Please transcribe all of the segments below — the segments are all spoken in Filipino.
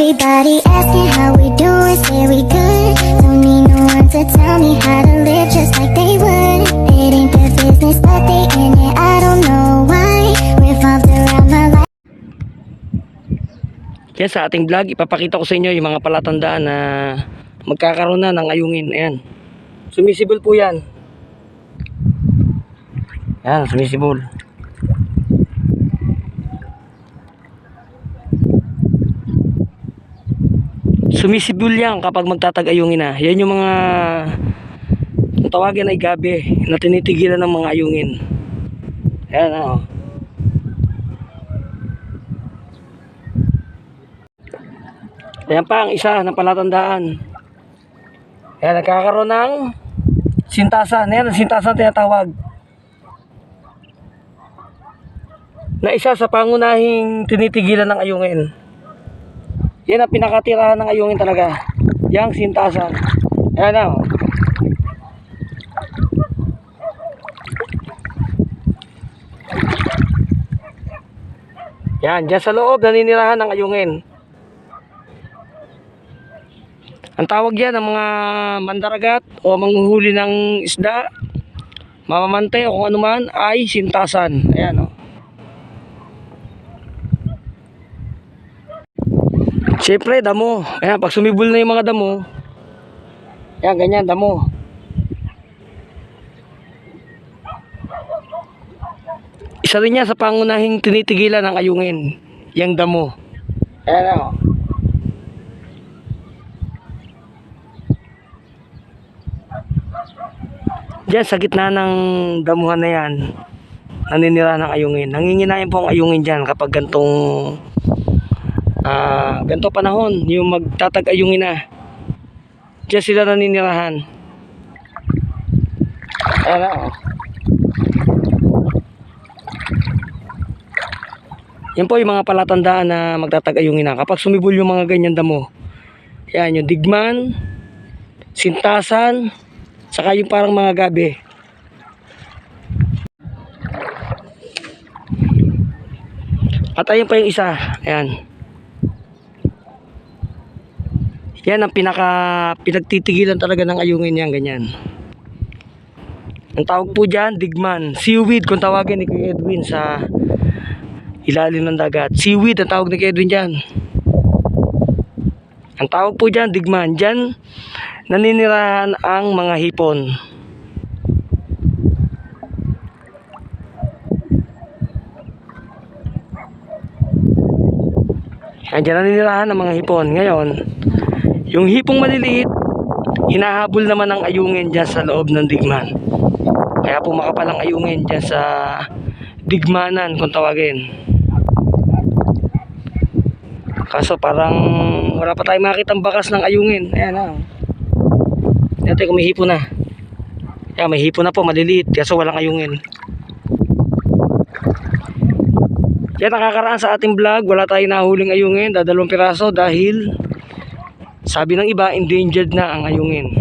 Everybody asking how we doing, say we good. Don't need no one to tell me how to live just like they would. It ain't their business, but they in it, I don't know why. Revolved around my life. Yan, sa ating vlog, ipapakita ko sa inyo yung mga palatandaan na magkakaroon na ng ayungin. Ayan. Sumisibol po yan. Ayan, sumisibol. Sumisibol yan kapag magtatag-ayungin na. Yan yung mga kung tawagin ay gabi na tinitigilan ng mga ayungin. Ayan, o. Ayan pa ang isa ng palatandaan. Ayan, nagkakaroon ng sintasan. Ayan, sintasan tinatawag. Na isa sa pangunahing tinitigilan ng ayungin. Yan ang pinakatirahan ng ayungin talaga. Yang sintasan. Ayan na. Yan, dyan sa loob naninirahan ng ayungin. Ang tawag yan ng mga mandaragat o manghuhuli ng isda, mamamante o kung ano man ay sintasan. Ayan o. Siyempre damo. Ayan, pag sumibol na yung mga damo, ayan, ganyan, damo. Isa rin yan sa pangunahing tinitigilan ng ayungin, yung damo. Ayan o. Diyan sa gitna ng damuhan na yan, naninira ng ayungin. Nanginginain po ang ayungin dyan kapag gantong ganto panahon, yung magtatag-ayungin na. Diyan sila naninirahan. Ayan o. Yan po yung mga palatandaan na magtatag-ayungin na. Kapag sumibol yung mga ganyan damo, yan yung digman, sintasan, saka yung parang mga gabi. At ayun pa yung isa. Ayan. Yan ang pinagtitigilan talaga ng ayungin yan. Ganyan. Ang tawag po dyan, digman. Seaweed kung tawagin ni Kuya Edwin sa ilalim ng dagat. Seaweed ang tawag ni Kuya Edwin dyan. Ang tawag po dyan, digman. Dyan naninirahan ang mga hipon. Diyan naninirahan ang mga hipon. Ngayon, yung hipong maliliit, hinahabol naman ang ayungin dyan sa loob ng digman. Kaya po makapal ang ayungin dyan sa digmanan kung tawagin. Kaso parang wala pa tayong makita ang bakas ng ayungin. Ayan na. Dati kung may hipon na. Ayan, may hipon na po, maliliit. Kaso walang ayungin. Yan, nakakaraan sa ating vlog. Wala tayong nahuling ayungin. 2 piraso dahil sabi ng iba, endangered na ang ayungin.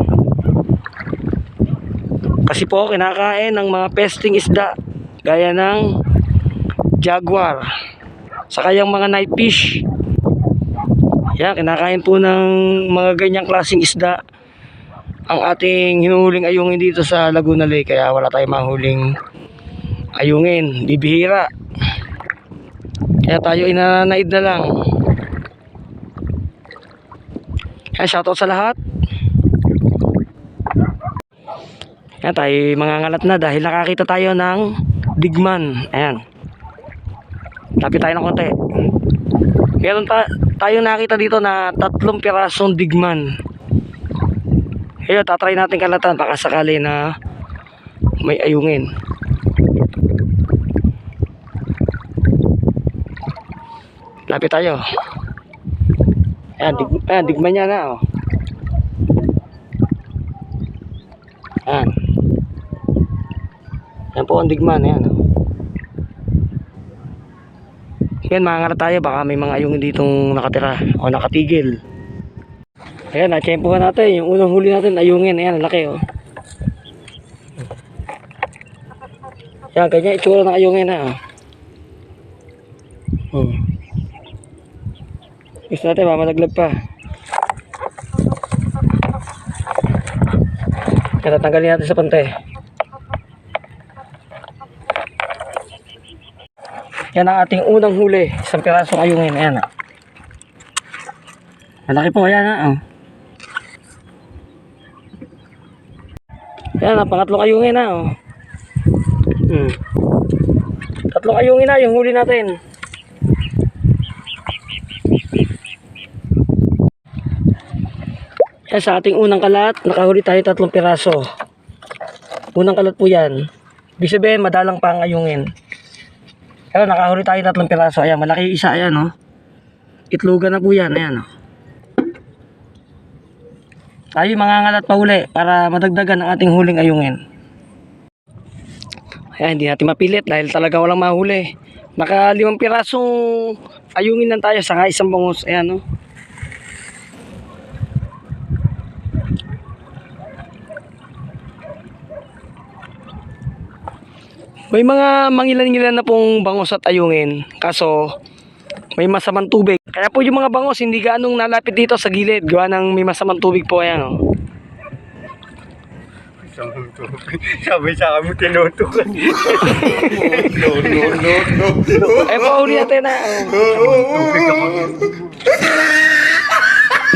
Kasi po, kinakain ng mga pesting isda. Gaya ng jaguar. Saka yung mga night fish. Yan, kinakain po ng mga ganyang klaseng isda ang ating hinuhuling ayungin dito sa Laguna Lake. Kaya wala tayong mahuling ayungin. Bibihira. Kaya tayo inananaid na lang. Kaya shoutout sa lahat. Yan, tayo mangangalat na dahil nakakita tayo ng digman. Ayan. Lapit tayo ng konti. Meron tayo nakita dito na 3 pirasong digman. Ayun, tatry natin kalatan baka sakali na may ayungin. Lapit tayo. Ayan, digman niya na. Oh. Ayan. Ayan po ang digman. Ayan. Oh. Ayan, mangangalat tayo. Baka may mga ayungin ditong nakatira o nakatigil. Ayan, natsyempohan natin. Yung unang huli natin, ayungin. Ayan, laki. Oh. Ayan, ganyan itsura ng ayungin na. Oh. Gusto natin, mamalaglag pa. Kaya tatanggalin natin sa pante. Yan ang ating unang huli. Isang pirasong ayungin. Ayan. Malaki po. Ayan. Oh. Ayan. Pangatlong ayungin na. Oh. Tatlong ayungin na yung huli natin. Yan sa ating unang kalat. Nakahuli tayo 3 piraso. Unang kalat po yan. Ibig sabihin madalang pa ang ayungin. Pero nakahuli tayo 3 piraso. Ayan, malaki yung isa. Ayan, oh. Itlogan na po yan. Ayan, oh. Tayo mangangalat pa uli para madagdagan ang ating huling ayungin. Ayan, hindi natin mapilit dahil talaga walang mahuli. Naka 5 pirasong ayungin lang tayo saka isang bangus. Ayan, oh. May mga mangilan-ngilan na pong bangos at ayungin. Kaso, may masamang tubig. Kaya po yung mga bangos hindi gaanong nalapit dito sa gilid. Gawa ng may masamang tubig po. Ayan, oh. Sabi sa kami tinutukan. No. Ay, pauli natin na. Oh.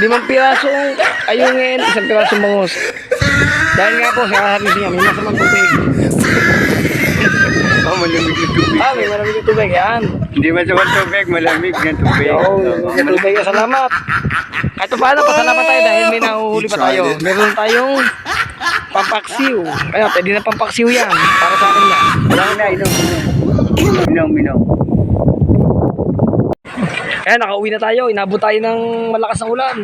5 pirasong ayungin, 1 pirasong bangos. Dahil nga po, sa harnis niya, may masamang tubig. Malamig na tubig. May malamig yung tubig, yan. Hindi masamang tubig, malamig na tubig. Oo, yung tubig, salamat. Kahit paano, pasalamat tayo dahil may nahuhuli pa tayo. Meron tayong pampaksiw. Kaya, pwede na pampaksiw yan. Para sa akin yan. Wala na, Minom. Kaya, nakauwi na tayo. Inabot tayo ng malakas na ulan.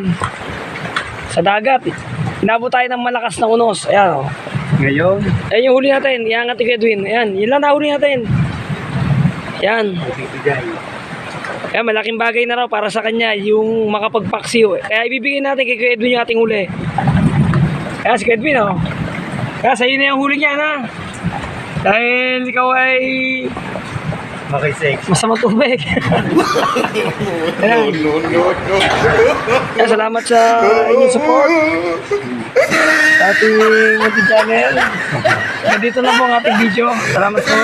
Sa dagat. Inabot tayo ng malakas na unos. Ayan, oh. Ngayon, Ayan yung huli natin. Iangat ni Edwin. Ayan, yun lang nahuli natin. Ayan. ibibigay. Kaya malaking bagay na raw para sa kanya yung makapagpaksiw. Kaya ibibigay natin kay Kuya Edwin yung ating huli. Kaya si Kuya Edwin, oh. Kaya sa'yo na yung huli niya, na. Dahil ikaw ay Makisex. masamang tubig. Ayan. Kaya salamat sa inyong support. Sa ating YouTube channel. Dito na po ang ating video. Salamat po.